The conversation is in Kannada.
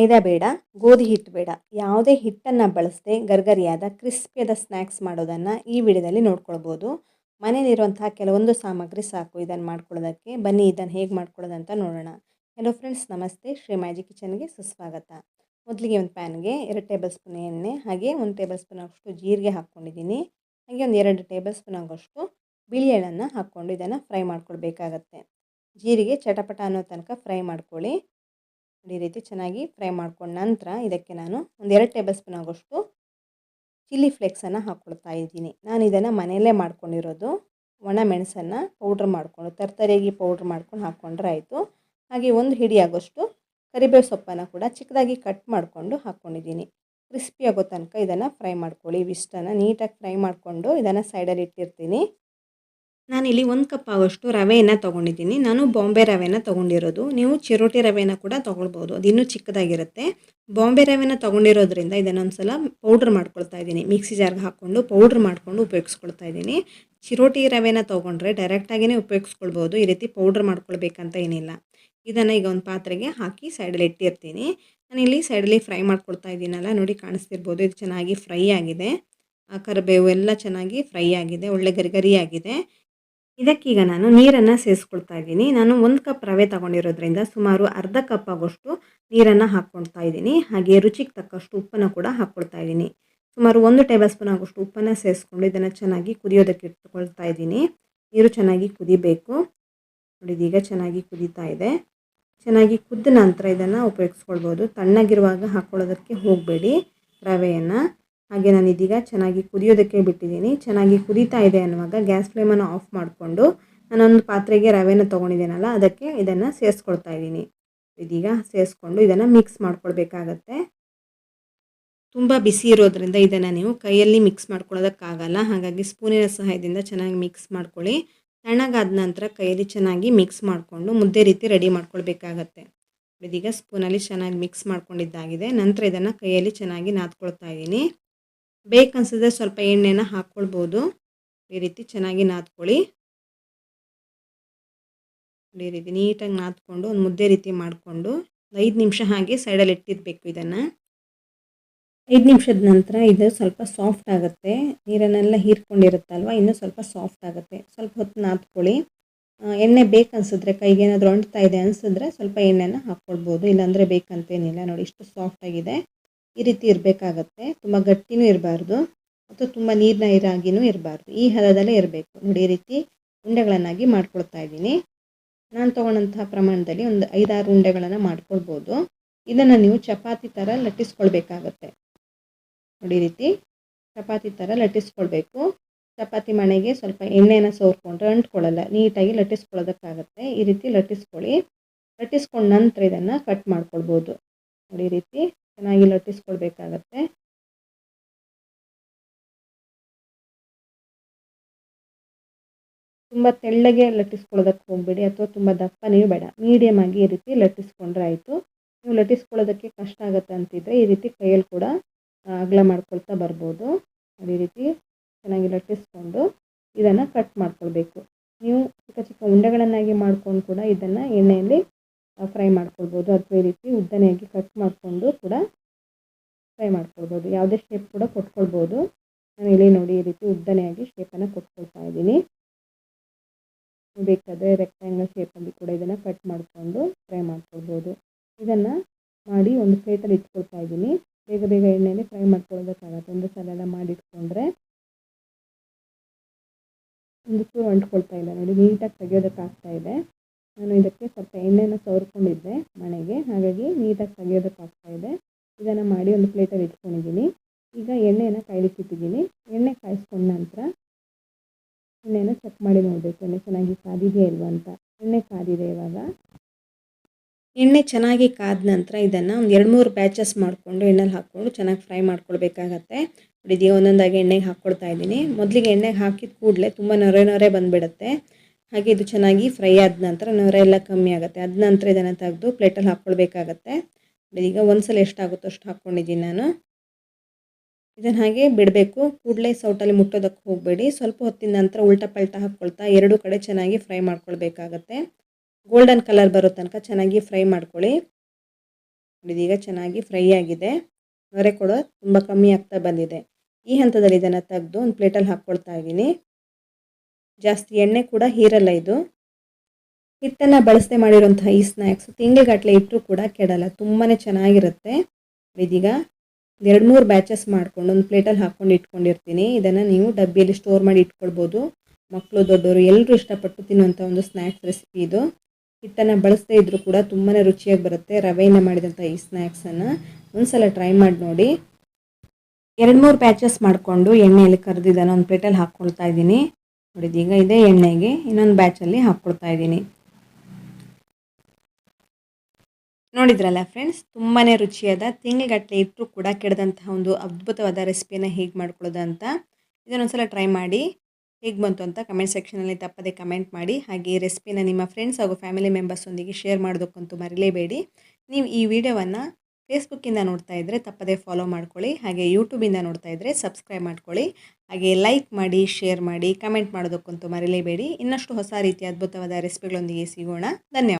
ಮೈದಾ ಬೇಡ, ಗೋಧಿ ಹಿಟ್ಟು ಬೇಡ, ಯಾವುದೇ ಹಿಟ್ಟನ್ನು ಬಳಸದೆ ಗರ್ಗರಿಯಾದ ಕ್ರಿಸ್ಪಿಯಾದ ಸ್ನ್ಯಾಕ್ಸ್ ಮಾಡೋದನ್ನು ಈ ವಿಡಿಯೋದಲ್ಲಿ ನೋಡ್ಕೊಳ್ಬೋದು. ಮನೇಲಿರುವಂತಹ ಕೆಲವೊಂದು ಸಾಮಗ್ರಿ ಸಾಕು ಇದನ್ನು ಮಾಡ್ಕೊಳ್ಳೋದಕ್ಕೆ. ಬನ್ನಿ ಇದನ್ನು ಹೇಗೆ ಮಾಡ್ಕೊಳ್ಳೋದಂತ ನೋಡೋಣ. ಹೆಲೋ ಫ್ರೆಂಡ್ಸ್, ನಮಸ್ತೆ. ಶ್ರೀ ಮ್ಯಾಜಿಕ್ ಕಿಚನ್ಗೆ ಸುಸ್ವಾಗತ. ಮೊದಲಿಗೆ ಒಂದು ಪ್ಯಾನ್ಗೆ 2 ಟೇಬಲ್ ಸ್ಪೂನ್ ಎಣ್ಣೆ, ಹಾಗೆ 1 ಟೇಬಲ್ ಸ್ಪೂನ್ ಆಗೋಷ್ಟು ಜೀರಿಗೆ ಹಾಕ್ಕೊಂಡಿದ್ದೀನಿ. ಹಾಗೆ ಒಂದು 2 ಟೇಬಲ್ ಸ್ಪೂನ್ ಆಗೋಷ್ಟು ಬಿಳಿ ಎಳ್ಳನ್ನು ಹಾಕ್ಕೊಂಡು ಇದನ್ನು ಫ್ರೈ ಮಾಡ್ಕೊಳ್ಬೇಕಾಗತ್ತೆ. ಜೀರಿಗೆ ಚಟಪಟ ಅನ್ನೋ ತನಕ ಫ್ರೈ ಮಾಡ್ಕೊಳ್ಳಿ. ಈ ರೀತಿ ಚೆನ್ನಾಗಿ ಫ್ರೈ ಮಾಡ್ಕೊಂಡ ನಂತರ ಇದಕ್ಕೆ ನಾನು ಒಂದು 2 ಟೇಬಲ್ ಸ್ಪೂನ್ ಆಗೋಷ್ಟು ಚಿಲ್ಲಿ ಫ್ಲೇಕ್ಸನ್ನು ಹಾಕ್ಕೊಳ್ತಾ ಇದ್ದೀನಿ. ನಾನು ಇದನ್ನು ಮನೆಯಲ್ಲೇ ಮಾಡ್ಕೊಂಡಿರೋದು. ಒಣ ಮೆಣಸನ್ನು ಪೌಡ್ರ್ ಮಾಡಿಕೊಂಡು ತರ್ತರಿಯಾಗಿ ಪೌಡ್ರ್ ಮಾಡ್ಕೊಂಡು ಹಾಕ್ಕೊಂಡ್ರೆ ಆಯಿತು. ಹಾಗೆ 1 ಹಿಡಿ ಆಗೋಷ್ಟು ಕರಿಬೇವು ಸೊಪ್ಪನ್ನು ಕೂಡ ಚಿಕ್ಕದಾಗಿ ಕಟ್ ಮಾಡಿಕೊಂಡು ಹಾಕ್ಕೊಂಡಿದ್ದೀನಿ. ಕ್ರಿಸ್ಪಿ ಆಗೋ ತನಕ ಇದನ್ನು ಫ್ರೈ ಮಾಡ್ಕೊಳ್ಳಿ. ಇವಿಷ್ಟನ್ನು ನೀಟಾಗಿ ಫ್ರೈ ಮಾಡಿಕೊಂಡು ಇದನ್ನು ಸೈಡಲ್ಲಿ ಇಟ್ಟಿರ್ತೀನಿ. ನಾನಿಲ್ಲಿ 1 ಕಪ್ ಆಗೋಷ್ಟು ರವೆಯನ್ನು ತೊಗೊಂಡಿದ್ದೀನಿ. ನಾನು ಬಾಂಬೆ ರವೆನ ತೊಗೊಂಡಿರೋದು. ನೀವು ಚಿರೋಟಿ ರವೆನ ಕೂಡ ತೊಗೊಳ್ಬೋದು, ಅದು ಇನ್ನೂ ಚಿಕ್ಕದಾಗಿರುತ್ತೆ. ಬಾಂಬೆ ರವೆನ ತೊಗೊಂಡಿರೋದ್ರಿಂದ ಇದನ್ನು ಒಂದು ಸಲ ಪೌಡ್ರ್ ಮಾಡ್ಕೊಳ್ತಾ ಇದ್ದೀನಿ. ಮಿಕ್ಸಿ ಜಾರ್ಗೆ ಹಾಕ್ಕೊಂಡು ಪೌಡ್ರ್ ಮಾಡಿಕೊಂಡು ಉಪಯೋಗಿಸ್ಕೊಳ್ತಾ ಇದ್ದೀನಿ. ಚಿರೋಟಿ ರವೆನ ತೊಗೊಂಡ್ರೆ ಡೈರೆಕ್ಟಾಗಿಯೇ ಉಪಯೋಗಿಸ್ಕೊಳ್ಬೋದು, ಈ ರೀತಿ ಪೌಡ್ರ್ ಮಾಡ್ಕೊಳ್ಬೇಕಂತ ಏನಿಲ್ಲ. ಇದನ್ನು ಈಗ ಒಂದು ಪಾತ್ರೆಗೆ ಹಾಕಿ ಸೈಡಲ್ಲಿ ಇಟ್ಟಿರ್ತೀನಿ. ನಾನಿಲ್ಲಿ ಸೈಡಲ್ಲಿ ಫ್ರೈ ಮಾಡ್ಕೊಳ್ತಾ ಇದ್ದೀನಲ್ಲ, ನೋಡಿ ಕಾಣಿಸ್ತಿರ್ಬೋದು. ಇದು ಚೆನ್ನಾಗಿ ಫ್ರೈ ಆಗಿದೆ. ಕರಿಬೇವು ಎಲ್ಲ ಚೆನ್ನಾಗಿ ಫ್ರೈ ಆಗಿದೆ, ಒಳ್ಳೆ ಗರಿಗರಿಯಾಗಿದೆ. ಇದಕ್ಕೀಗ ನಾನು ನೀರನ್ನು ಸೇರಿಸ್ಕೊಳ್ತಾ ಇದ್ದೀನಿ. ನಾನು 1 ಕಪ್ ರವೆ ತೊಗೊಂಡಿರೋದ್ರಿಂದ ಸುಮಾರು ಅರ್ಧ ಕಪ್ ಆಗೋಷ್ಟು ನೀರನ್ನು ಹಾಕ್ಕೊಳ್ತಾ ಇದ್ದೀನಿ. ಹಾಗೆ ರುಚಿಗೆ ತಕ್ಕಷ್ಟು ಉಪ್ಪನ್ನು ಕೂಡ ಹಾಕ್ಕೊಳ್ತಾ ಇದ್ದೀನಿ. ಸುಮಾರು 1 ಟೇಬಲ್ ಸ್ಪೂನ್ ಆಗೋಷ್ಟು ಉಪ್ಪನ್ನು ಸೇರಿಸ್ಕೊಂಡು ಇದನ್ನು ಚೆನ್ನಾಗಿ ಕುದಿಯೋದಕ್ಕೆ ಇಟ್ಕೊಳ್ತಾ ಇದ್ದೀನಿ. ನೀರು ಚೆನ್ನಾಗಿ ಕುದಿಬೇಕು. ನೋಡಿ, ಇದೀಗ ಚೆನ್ನಾಗಿ ಕುದೀತಾ ಇದೆ. ಚೆನ್ನಾಗಿ ಕುದ್ದ ನಂತರ ಇದನ್ನು ಉಪಯೋಗಿಸ್ಕೊಳ್ಬೋದು. ತಣ್ಣಗಿರುವಾಗ ಹಾಕ್ಕೊಳ್ಳೋದಕ್ಕೆ ಹೋಗಬೇಡಿ ರವೆಯನ್ನು. ಹಾಗೆ ನಾನು ಇದೀಗ ಚೆನ್ನಾಗಿ ಕುದಿಯೋದಕ್ಕೆ ಬಿಟ್ಟಿದ್ದೀನಿ. ಚೆನ್ನಾಗಿ ಕುದೀತಾ ಇದೆ ಅನ್ನುವಾಗ ಗ್ಯಾಸ್ ಫ್ಲೇಮನ್ನು ಆಫ್ ಮಾಡಿಕೊಂಡು ನಾನೊಂದು ಪಾತ್ರೆಗೆ ರವೆನ ತೊಗೊಂಡಿದ್ದೀನಲ್ಲ, ಅದಕ್ಕೆ ಇದನ್ನು ಸೇರಿಸ್ಕೊಳ್ತಾ ಇದ್ದೀನಿ. ಇದೀಗ ಸೇರಿಸ್ಕೊಂಡು ಇದನ್ನು ಮಿಕ್ಸ್ ಮಾಡ್ಕೊಳ್ಬೇಕಾಗತ್ತೆ. ತುಂಬ ಬಿಸಿ ಇರೋದ್ರಿಂದ ಇದನ್ನು ನೀವು ಕೈಯಲ್ಲಿ ಮಿಕ್ಸ್ ಮಾಡ್ಕೊಳ್ಳೋದಕ್ಕಾಗಲ್ಲ. ಹಾಗಾಗಿ ಸ್ಪೂನಿನ ಸಹಾಯದಿಂದ ಚೆನ್ನಾಗಿ ಮಿಕ್ಸ್ ಮಾಡ್ಕೊಳ್ಳಿ. ತಣ್ಣಗಾದ ನಂತರ ಕೈಯಲ್ಲಿ ಚೆನ್ನಾಗಿ ಮಿಕ್ಸ್ ಮಾಡಿಕೊಂಡು ಮುದ್ದೆ ರೀತಿ ರೆಡಿ ಮಾಡ್ಕೊಳ್ಬೇಕಾಗತ್ತೆ. ಇದೀಗ ಸ್ಪೂನಲ್ಲಿ ಚೆನ್ನಾಗಿ ಮಿಕ್ಸ್ ಮಾಡ್ಕೊಂಡಿದ್ದಾಗಿದೆ. ನಂತರ ಇದನ್ನು ಕೈಯಲ್ಲಿ ಚೆನ್ನಾಗಿ ನಾದ್ಕೊಳ್ತಾ ಇದ್ದೀನಿ. ಬೇಕನ್ಸಿದ್ರೆ ಸ್ವಲ್ಪ ಎಣ್ಣೆನ ಹಾಕ್ಕೊಳ್ಬೋದು. ಈ ರೀತಿ ಚೆನ್ನಾಗಿ ನಾದ್ಕೊಳ್ಳಿ. ಈ ರೀತಿ ನೀಟಾಗಿ ನಾದ್ಕೊಂಡು ಒಂದು ಮುದ್ದೆ ರೀತಿ ಮಾಡಿಕೊಂಡು 5 ನಿಮಿಷ ಹಾಗೆ ಸೈಡಲ್ಲಿ ಇಟ್ಟಿರಬೇಕು. ಇದನ್ನು 5 ನಿಮಿಷದ ನಂತರ ಇದು ಸ್ವಲ್ಪ ಸಾಫ್ಟ್ ಆಗುತ್ತೆ. ನೀರನ್ನೆಲ್ಲ ಹೀರ್ಕೊಂಡಿರುತ್ತಲ್ವ, ಇನ್ನೂ ಸ್ವಲ್ಪ ಸಾಫ್ಟ್ ಆಗುತ್ತೆ. ಸ್ವಲ್ಪ ಹೊತ್ತು ನಾದ್ಕೊಳ್ಳಿ. ಎಣ್ಣೆ ಬೇಕನ್ಸಿದ್ರೆ, ಕೈಗೇನಾದರೂ ಅಂಟ್ತಾ ಇದೆ ಅನಿಸಿದ್ರೆ ಸ್ವಲ್ಪ ಎಣ್ಣೆನ ಹಾಕ್ಕೊಳ್ಬೋದು, ಇಲ್ಲಾಂದರೆ ಬೇಕಂತೇನಿಲ್ಲ. ನೋಡಿ, ಇಷ್ಟು ಸಾಫ್ಟಾಗಿದೆ. ಈ ರೀತಿ ಇರಬೇಕಾಗತ್ತೆ. ತುಂಬ ಗಟ್ಟಿನೂ ಇರಬಾರ್ದು ಅಥವಾ ತುಂಬ ನೀರಾಗಿನೂ ಇರಬಾರ್ದು. ಈ ಹದದಲ್ಲೇ ಇರಬೇಕು. ನೋಡಿ, ಈ ರೀತಿ ಉಂಡೆಗಳನ್ನಾಗಿ ಮಾಡ್ಕೊಳ್ತಾ ಇದ್ದೀನಿ. ನಾನು ತೊಗೊಂಡಂತಹ ಪ್ರಮಾಣದಲ್ಲಿ ಒಂದು 5-6 ಉಂಡೆಗಳನ್ನು ಮಾಡ್ಕೊಳ್ಬೋದು. ಇದನ್ನು ನೀವು ಚಪಾತಿ ಥರ ಲಟ್ಟಿಸ್ಕೊಳ್ಬೇಕಾಗತ್ತೆ. ನೋಡಿ, ಈ ರೀತಿ ಚಪಾತಿ ಥರ ಲಟ್ಟಿಸ್ಕೊಳ್ಬೇಕು. ಚಪಾತಿ ಮಣೆಗೆ ಸ್ವಲ್ಪ ಎಣ್ಣೆನ ಸವರ್ಕೊಂಡ್ರೆ ಅಂಟ್ಕೊಳ್ಳಲ್ಲ, ನೀಟಾಗಿ ಲಟ್ಟಿಸ್ಕೊಳ್ಳೋದಕ್ಕಾಗತ್ತೆ. ಈ ರೀತಿ ಲಟ್ಟಿಸ್ಕೊಳ್ಳಿ. ಲಟ್ಟಿಸ್ಕೊಂಡ ನಂತರ ಇದನ್ನು ಕಟ್ ಮಾಡ್ಕೊಳ್ಬೋದು. ನೋಡಿ, ಈ ರೀತಿ ಚೆನ್ನಾಗಿ ಲಟ್ಟಿಸ್ಕೊಳ್ಬೇಕಾಗತ್ತೆ. ತುಂಬ ತೆಳ್ಳಗೆ ಲಟ್ಟಿಸ್ಕೊಳ್ಳೋದಕ್ಕೆ ಹೋಗಬೇಡಿ ಅಥವಾ ತುಂಬ ದಪ್ಪನೆಯೂ ಬೇಡ, ಮೀಡಿಯಮ್ ಆಗಿ ಈ ರೀತಿ ಲಟ್ಟಿಸ್ಕೊಂಡ್ರೆ ಆಯಿತು. ನೀವು ಲಟ್ಟಿಸ್ಕೊಳ್ಳೋದಕ್ಕೆ ಕಷ್ಟ ಆಗುತ್ತೆ ಅಂತಿದ್ರೆ ಈ ರೀತಿ ಕೈಯಲ್ಲಿ ಕೂಡ ಅಗಲ ಮಾಡ್ಕೊಳ್ತಾ ಬರ್ಬೋದು. ಈ ರೀತಿ ಚೆನ್ನಾಗಿ ಲಟ್ಟಿಸ್ಕೊಂಡು ಇದನ್ನು ಕಟ್ ಮಾಡ್ಕೊಳ್ಬೇಕು. ನೀವು ಚಿಕ್ಕ ಚಿಕ್ಕ ಉಂಡೆಗಳನ್ನಾಗಿ ಮಾಡ್ಕೊಂಡು ಕೂಡ ಇದನ್ನು ಎಣ್ಣೆಯಲ್ಲಿ ಫ್ರೈ ಮಾಡ್ಕೊಳ್ಬೋದು, ಅಥವಾ ಈ ರೀತಿ ಉದ್ದನೆಯಾಗಿ ಕಟ್ ಮಾಡಿಕೊಂಡು ಕೂಡ ಫ್ರೈ ಮಾಡ್ಕೊಳ್ಬೋದು. ಯಾವುದೇ ಶೇಪ್ ಕೂಡ ಕೊಟ್ಕೊಳ್ಬೋದು. ನಾನು ಇಲ್ಲಿ ನೋಡಿ ಈ ರೀತಿ ಉದ್ದನೆಯಾಗಿ ಶೇಪನ್ನು ಕೊಟ್ಕೊಳ್ತಾ ಇದ್ದೀನಿ. ಬೇಕಾದರೆ ರೆಕ್ಟ್ಯಾಂಗಲ್ ಶೇಪಲ್ಲಿ ಕೂಡ ಇದನ್ನು ಕಟ್ ಮಾಡಿಕೊಂಡು ಫ್ರೈ ಮಾಡ್ಕೊಳ್ಬೋದು. ಇದನ್ನು ಮಾಡಿ ಒಂದು ಪ್ಲೇಟಲ್ಲಿ ಇಟ್ಕೊಳ್ತಾ ಇದ್ದೀನಿ. ಬೇಗ ಬೇಗ ಎಣ್ಣೆಯಲ್ಲಿ ಫ್ರೈ ಮಾಡ್ಕೊಳ್ಳೋದಕ್ಕಾಗತ್ತೆ. ಒಂದು ಸಲ ಎಲ್ಲ ಮಾಡಿಟ್ಕೊಂಡ್ರೆ ಒಂದು ಚೂರು ಅಂಟ್ಕೊಳ್ತಾ ಇಲ್ಲ. ನೋಡಿ, ನೀಟಾಗಿ ತೆಗೆಯೋದಕ್ಕಾಗ್ತಾ ಇದೆ. ನಾನು ಇದಕ್ಕೆ ಸ್ವಲ್ಪ ಎಣ್ಣೆನ ಸವರ್ಕೊಂಡಿದ್ದೆ ಮಣೆಗೆ, ಹಾಗಾಗಿ ನೀಟಾಗಿ ತೆಗೆಯೋದಕ್ಕಾಗ್ತಾ ಇದೆ. ಇದನ್ನು ಮಾಡಿ ಒಂದು ಪ್ಲೇಟಲ್ಲಿ ಇಟ್ಕೊಂಡಿದ್ದೀನಿ. ಈಗ ಎಣ್ಣೆಯನ್ನು ಕಾಯ್ಲಿಕ್ಕಿಟ್ಟಿದ್ದೀನಿ. ಎಣ್ಣೆ ಕಾಯಿಸ್ಕೊಂಡ ನಂತರ ಎಣ್ಣೆನ ಚೆಕ್ ಮಾಡಿ ನೋಡಬೇಕು, ಎಣ್ಣೆ ಚೆನ್ನಾಗಿ ಕಾದಿದೆಯಾ ಇಲ್ವಾ ಅಂತ. ಎಣ್ಣೆ ಕಾದಿದೆ. ಇವಾಗ ಎಣ್ಣೆ ಚೆನ್ನಾಗಿ ಕಾದ ನಂತರ ಇದನ್ನು ಒಂದು 2-3 ಬ್ಯಾಚಸ್ ಮಾಡಿಕೊಂಡು ಎಣ್ಣೆಲಿ ಹಾಕ್ಕೊಂಡು ಚೆನ್ನಾಗಿ ಫ್ರೈ ಮಾಡ್ಕೊಳ್ಬೇಕಾಗತ್ತೆ. ಇದೀಗ ಒಂದೊಂದಾಗಿ ಎಣ್ಣೆಗೆ ಹಾಕ್ಕೊಳ್ತಾ ಇದ್ದೀನಿ. ಮೊದಲಿಗೆ ಎಣ್ಣೆಗೆ ಹಾಕಿದ ಕೂಡಲೇ ತುಂಬ ನೊರೆ ಬಂದುಬಿಡುತ್ತೆ. ಹಾಗೆ ಇದು ಚೆನ್ನಾಗಿ ಫ್ರೈ ಆದ ನಂತರ ನೊರೆ ಎಲ್ಲ ಕಮ್ಮಿ ಆಗುತ್ತೆ. ಅದ ನಂತರ ಇದನ್ನು ತೆಗೆದು ಪ್ಲೇಟಲ್ಲಿ ಹಾಕ್ಕೊಳ್ಬೇಕಾಗತ್ತೆ. ಈಗ ಒಂದ್ಸಲ ಎಷ್ಟಾಗುತ್ತೋ ಅಷ್ಟು ಹಾಕ್ಕೊಂಡಿದ್ದೀನಿ ನಾನು. ಇದನ್ನು ಹಾಗೆ ಬಿಡಬೇಕು. ಕೂಡಲೇ ಸೌಟಲ್ಲಿ ಮುಟ್ಟೋದಕ್ಕೆ ಹೋಗಬೇಡಿ. ಸ್ವಲ್ಪ ಹೊತ್ತಿನ ನಂತರ ಉಲ್ಟಾ ಪಲ್ಟಾ ಹಾಕ್ಕೊಳ್ತಾ 2 ಕಡೆ ಚೆನ್ನಾಗಿ ಫ್ರೈ ಮಾಡ್ಕೊಳ್ಬೇಕಾಗತ್ತೆ. ಗೋಲ್ಡನ್ ಕಲರ್ ಬರೋ ತನಕ ಚೆನ್ನಾಗಿ ಫ್ರೈ ಮಾಡ್ಕೊಳ್ಳಿ. ಇದೀಗ ಚೆನ್ನಾಗಿ ಫ್ರೈ ಆಗಿದೆ. ನೊರೆ ಕೂಡ ತುಂಬ ಕಮ್ಮಿ ಆಗ್ತಾ ಬಂದಿದೆ. ಈ ಹಂತದಲ್ಲಿ ಇದನ್ನು ತೆಗೆದು ಒಂದು ಪ್ಲೇಟಲ್ಲಿ ಹಾಕ್ಕೊಳ್ತಾ ಇದ್ದೀನಿ. ಜಾಸ್ತಿ ಎಣ್ಣೆ ಕೂಡ ಹೀರಲ್ಲ ಇದು. ಹಿಟ್ಟನ್ನು ಬಳಸದೆ ಮಾಡಿರೋಂಥ ಈ ಸ್ನ್ಯಾಕ್ಸ್ ತಿಂಗಳುಗಟ್ಟಲೆ ಇಟ್ಟರೂ ಕೂಡ ಕೆಡಲ್ಲ, ತುಂಬಾ ಚೆನ್ನಾಗಿರುತ್ತೆ. ಇದೀಗ 2-3 ಬ್ಯಾಚಸ್ ಮಾಡಿಕೊಂಡು ಒಂದು ಪ್ಲೇಟಲ್ಲಿ ಹಾಕ್ಕೊಂಡು ಇಟ್ಕೊಂಡಿರ್ತೀನಿ. ಇದನ್ನು ನೀವು ಡಬ್ಬಿಯಲ್ಲಿ ಸ್ಟೋರ್ ಮಾಡಿ ಇಟ್ಕೊಳ್ಬೋದು. ಮಕ್ಕಳು ದೊಡ್ಡವರು ಎಲ್ಲರೂ ಇಷ್ಟಪಟ್ಟು ತಿನ್ನುವಂಥ ಒಂದು ಸ್ನ್ಯಾಕ್ಸ್ ರೆಸಿಪಿ ಇದು. ಹಿಟ್ಟನ್ನು ಬಳಸದೇ ಇದ್ದರೂ ಕೂಡ ತುಂಬಾ ರುಚಿಯಾಗಿ ಬರುತ್ತೆ. ರವೆಯಿಂದ ಮಾಡಿದಂಥ ಈ ಸ್ನ್ಯಾಕ್ಸನ್ನು ಒಂದ್ಸಲ ಟ್ರೈ ಮಾಡಿ ನೋಡಿ. 2-3 ಬ್ಯಾಚಸ್ ಮಾಡಿಕೊಂಡು ಎಣ್ಣೆಯಲ್ಲಿ ಕರೆದಿದ್ದನ್ನು ಒಂದು ಪ್ಲೇಟಲ್ಲಿ ಹಾಕ್ಕೊಳ್ತಾ ಇದ್ದೀನಿ. ನೋಡಿದೀಗ ಇದೇ ಎಣ್ಣೆಗೆ ಇನ್ನೊಂದು ಬ್ಯಾಚಲ್ಲಿ ಹಾಕ್ಕೊಳ್ತಾ ಇದ್ದೀನಿ. ನೋಡಿದ್ರಲ್ಲ ಫ್ರೆಂಡ್ಸ್, ತುಂಬಾ ರುಚಿಯಾದ ತಿಂಗಳುಗಟ್ಟಲೆ ಇಟ್ಟರೂ ಕೂಡ ಕೆಡದಂತಹ ಒಂದು ಅದ್ಭುತವಾದ ರೆಸಿಪಿಯನ್ನು ಹೇಗೆ ಮಾಡ್ಕೊಳ್ಳೋದು ಅಂತ. ಇದನ್ನೊಂದ್ಸಲ ಟ್ರೈ ಮಾಡಿ ಹೇಗೆ ಬಂತು ಅಂತ ಕಮೆಂಟ್ ಸೆಕ್ಷನಲ್ಲಿ ತಪ್ಪದೆ ಕಮೆಂಟ್ ಮಾಡಿ. ಹಾಗೆ ಈ ರೆಸಿಪಿನ ನಿಮ್ಮ ಫ್ರೆಂಡ್ಸ್ ಹಾಗೂ ಫ್ಯಾಮಿಲಿ ಮೆಂಬರ್ಸೊಂದಿಗೆ ಶೇರ್ ಮಾಡೋದಕ್ಕಂತೂ ಮರಿಲೇಬೇಡಿ. ನೀವು ಈ ವಿಡಿಯೋವನ್ನು ಫೇಸ್ಬುಕ್ಕಿಂದ ನೋಡ್ತಾ ಇದ್ದರೆ ತಪ್ಪದೆ ಫಾಲೋ ಮಾಡ್ಕೊಳ್ಳಿ. ಹಾಗೆ ಯೂಟ್ಯೂಬಿಂದ ನೋಡ್ತಾ ಇದ್ದರೆ ಸಬ್ಸ್ಕ್ರೈಬ್ ಮಾಡ್ಕೊಳ್ಳಿ. ಹಾಗೆ ಲೈಕ್ ಮಾಡಿ, ಶೇರ್ ಮಾಡಿ, ಕಮೆಂಟ್ ಮಾಡೋದಕ್ಕಂತೂ ಮರಿಲೇಬೇಡಿ. ಇನ್ನಷ್ಟು ಹೊಸ ರೀತಿಯ ಅದ್ಭುತವಾದ ರೆಸಿಪಿಗಳೊಂದಿಗೆ ಸಿಗೋಣ. ಧನ್ಯವಾದ.